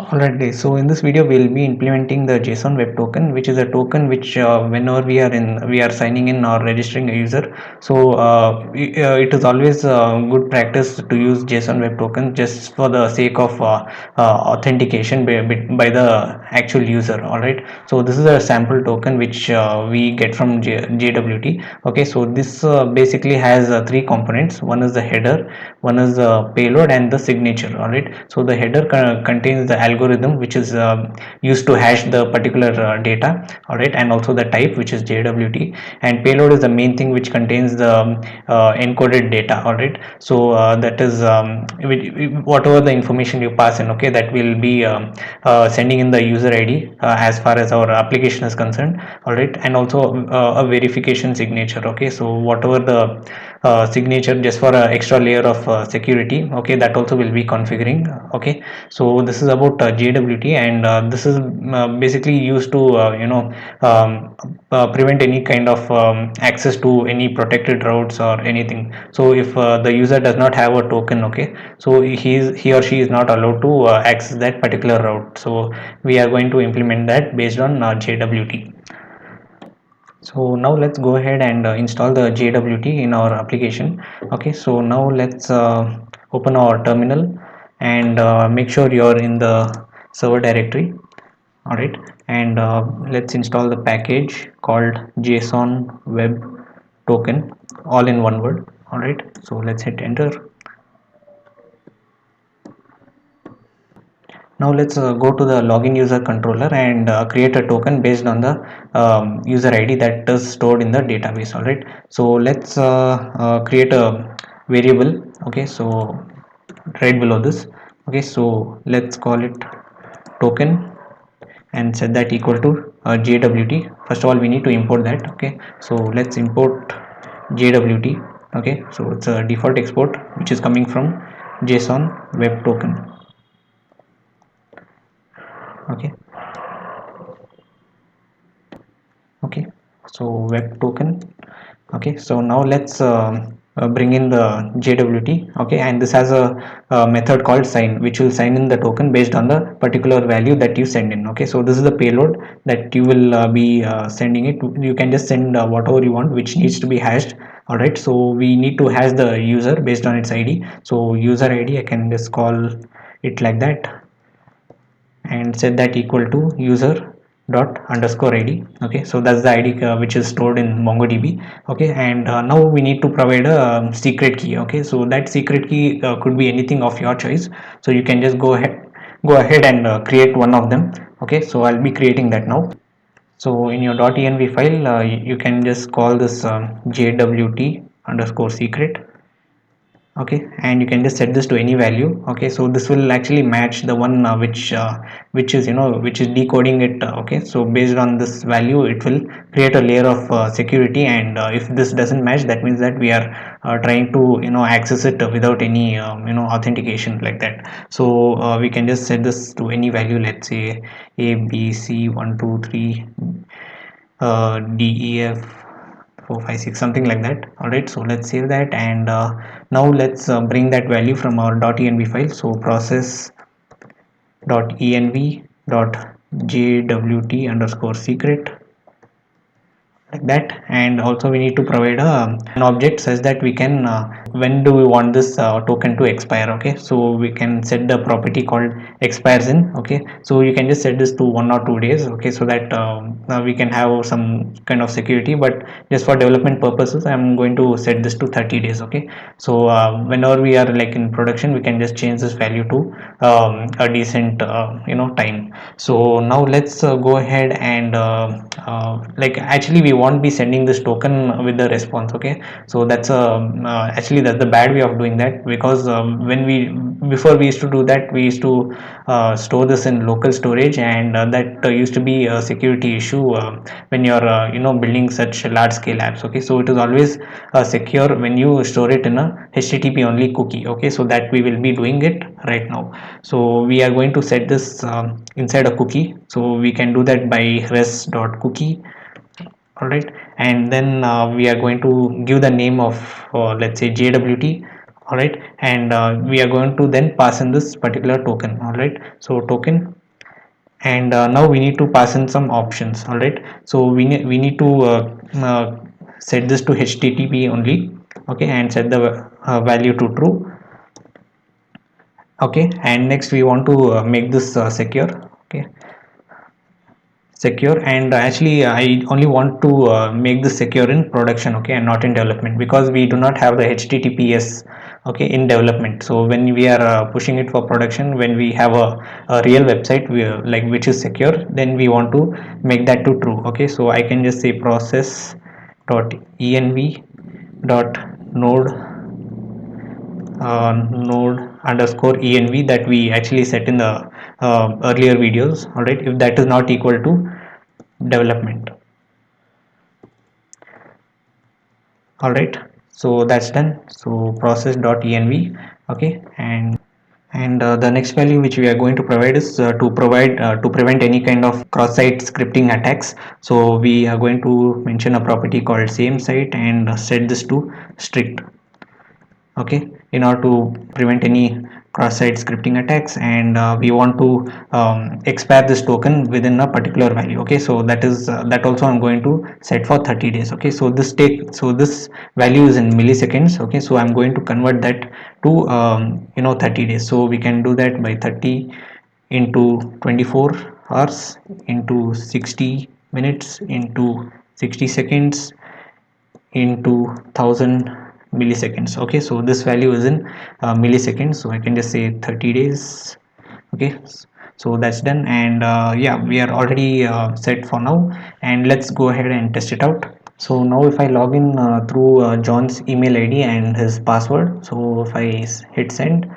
Alright guys, so in this video we'll be implementing the JSON web token, which is a token which whenever we are signing in or registering a user. So it is always good practice to use JSON web token just for the sake of authentication by the actual user. Alright, so this is a sample token which we get from JWT. Okay, so this basically has three components. One is the header, one is the payload, and the signature. Alright, so the header contains the algorithm which is used to hash the particular data. Alright, and also the type, which is JWT, and payload is the main thing which contains the encoded data. Alright, so that is whatever the information you pass in, okay, that will be sending in the user ID as far as our application is concerned. Alright, and also a verification signature. Okay, so whatever the signature, just for an extra layer of security, okay, that also will be configuring. Okay, so this is about JWT, and this is basically used to prevent any kind of access to any protected routes or anything. So if the user does not have a token, okay, so he or she is not allowed to access that particular route. So we are going to implement that based on JWT. So now let's go ahead and install the JWT in our application. Okay, so now let's open our terminal and make sure you're in the server directory. All right, and let's install the package called JSON web token, all in one word. All right, so let's hit enter. Now let's go to the login user controller and create a token based on the user ID that is stored in the database. All right, so let's create a variable. Okay, so right below this. Okay, so let's call it token and set that equal to JWT. First of all, we need to import that. Okay, so let's import JWT. Okay, so it's a default export which is coming from JSON web token. Okay, okay, so web token. Okay, so now let's bring in the JWT. Okay, and this has a method called sign, which will sign in the token based on the particular value that you send in. Okay, so this is the payload that you will be sending it. You can just send whatever you want, which needs to be hashed. All right, so we need to hash the user based on its ID. So user ID, I can just call it like that and set that equal to user dot underscore id. Okay, so that's the id which is stored in MongoDB. Okay, and now we need to provide a secret key. Okay, so that secret key could be anything of your choice, so you can just go ahead and create one of them. Okay, so I'll be creating that now. So in your .env file, you can just call this jwt underscore secret. Okay, and you can just set this to any value. Okay, so this will actually match the one which is which is decoding it. Okay, so based on this value it will create a layer of security, and if this doesn't match, that means that we are trying to access it without any authentication like that. So we can just set this to any value. Let's say a b c 1 2 3 def 456, something like that. All right, so let's save that, and now let's bring that value from our .env file. So process .env .jwt underscore secret, like that. And also we need to provide an object such that we can when do we want this token to expire. Okay, so we can set the property called expires in. Okay, so you can just set this to 1 or 2 days. Okay, so that we can have some kind of security, but just for development purposes I'm going to set this to 30 days. Okay, so whenever we are like in production, we can just change this value to a decent time. So now let's go ahead and like actually we won't be sending this token with the response. Okay, so that's actually that's the bad way of doing that, because when we before we used to do that, we used to store this in local storage, and that used to be a security issue when you're building such large scale apps. Okay, so it is always secure when you store it in a HTTP only cookie. Okay, so that we will be doing it right now. So we are going to set this inside a cookie, so we can do that by res.cookie. All right, and then we are going to give the name of let's say JWT. all right, and we are going to then pass in this particular token, all right. So token, and now we need to pass in some options, all right. So we need to set this to HTTP only, okay, and set the value to true, okay. And next we want to make this secure, okay, secure. And actually I only want to make this secure in production, okay, and not in development, because we do not have the HTTPS, okay, in development. So when we are pushing it for production, when we have a real website, like which is secure, then we want to make that to true, okay. So I can just say process dot env dot node node underscore env that we actually set in the earlier videos, all right. If that is not equal to development, all right. So that's done. So process.env, okay. And the next value which we are going to provide is to prevent any kind of cross-site scripting attacks. So we are going to mention a property called same site and set this to strict, okay, in order to prevent any cross-site scripting attacks. And we want to expire this token within a particular value, okay. So that is that also I'm going to set for 30 days, okay. So this value is in milliseconds, okay. So I'm going to convert that to 30 days. So we can do that by 30 into 24 hours into 60 minutes into 60 seconds into 1000 milliseconds, okay. So this value is in milliseconds, so I can just say 30 days, okay. So that's done. And yeah, we are already set for now, and let's go ahead and test it out. So now if I log in through John's email ID and his password, so if I hit send,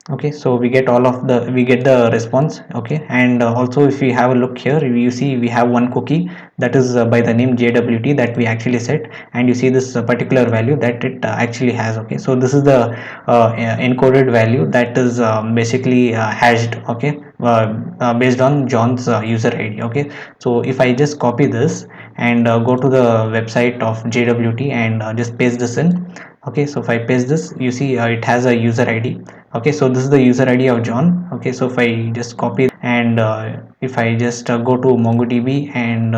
okay, so we get the response, okay. And also if we have a look here, you see we have one cookie that is by the name JWT that we actually set, and you see this particular value that it actually has, okay. So this is the encoded value that is basically hashed, okay, based on John's user ID, okay. So if I just copy this and go to the website of JWT and just paste this in, okay. So if I paste this, you see it has a user ID, okay. So this is the user ID of John, okay. So if I just copy and if I just go to MongoDB, and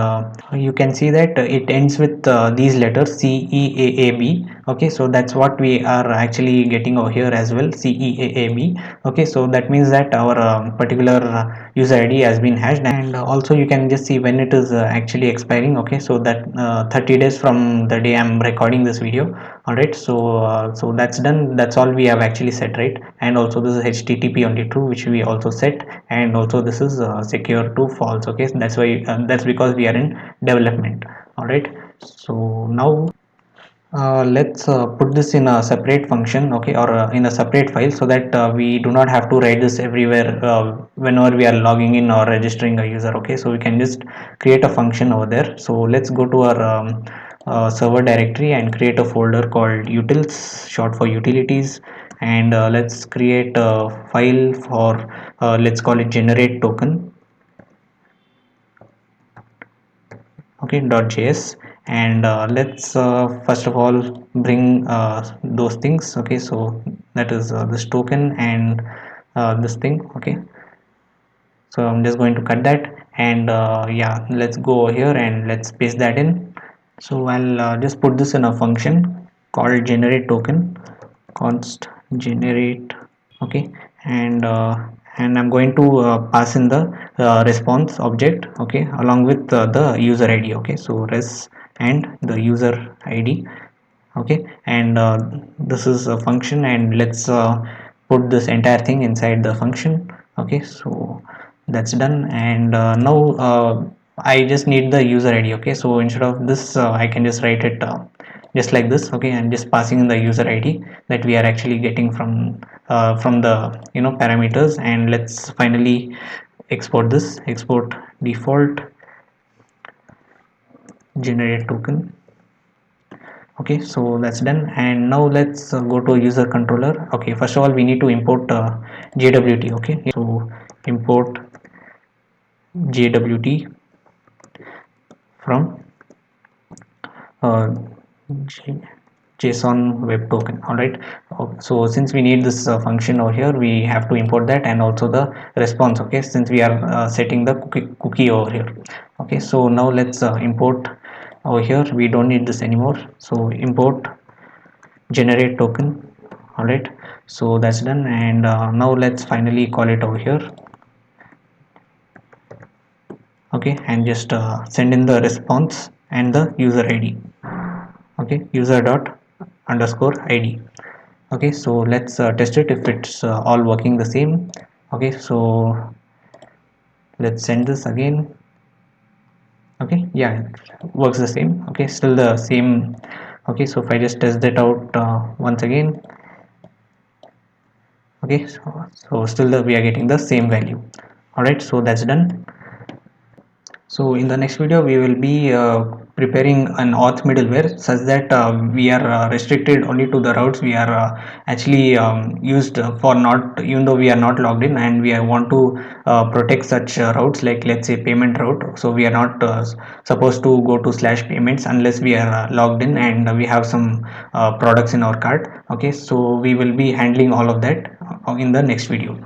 you can see that it ends with these letters CEAAB, okay. So that's what we are actually getting over here as well, CEAAB, okay. So that means that our particular user ID has been hashed. And also you can just see when it is actually expiring, okay. So that 30 days from the day I'm recording this video, all right. So so that's done. That's all we have actually set, right? And also this is HTTP only true, which we also set, and also this is secure to false, okay. So that's why that's because we are in development, all right. So now let's put this in a separate function, okay, or in a separate file, so that we do not have to write this everywhere whenever we are logging in or registering a user, okay. So we can just create a function over there. So let's go to our server directory and create a folder called utils, short for utilities. And let's create a file for let's call it generate token, okay, .js. And let's first of all bring those things, okay. So that is this token and this thing, okay. So I'm just going to cut that, and yeah, let's go over here and let's paste that in. So I'll just put this in a function called generate token, const generate, okay. And I'm going to pass in the response object, okay, along with the user ID, okay. So res and the user ID, okay. And this is a function, and let's put this entire thing inside the function, okay. So that's done. And now I just need the user ID, okay. So instead of this I can just write it just like this, okay. And just passing in the user ID that we are actually getting from the parameters. And let's finally export this, export default generate token, okay. So that's done. And now let's go to user controller, okay. First of all we need to import JWT, okay. So import JWT from uh, JSON web token. All right. So since we need this function over here, we have to import that, and also the response. Okay, since we are setting the cookie over here. Okay, so now let's import over here. We don't need this anymore, so import generate token. All right, so that's done, and now let's finally call it over here. Okay, and just send in the response and the user ID. Okay, user dot underscore id. Okay, so let's test it if it's all working the same. Okay, so let's send this again. Okay, yeah, it works the same. Okay, still the same. Okay, so if I just test that out once again. Okay, so still we are getting the same value. All right, so that's done. So in the next video, we will be preparing an auth middleware such that we are restricted only to the routes we are actually used for, not even though we are not logged in, and we want to protect such routes, like let's say payment route. So we are not supposed to go to slash payments unless we are logged in and we have some products in our cart. Okay, so we will be handling all of that in the next video.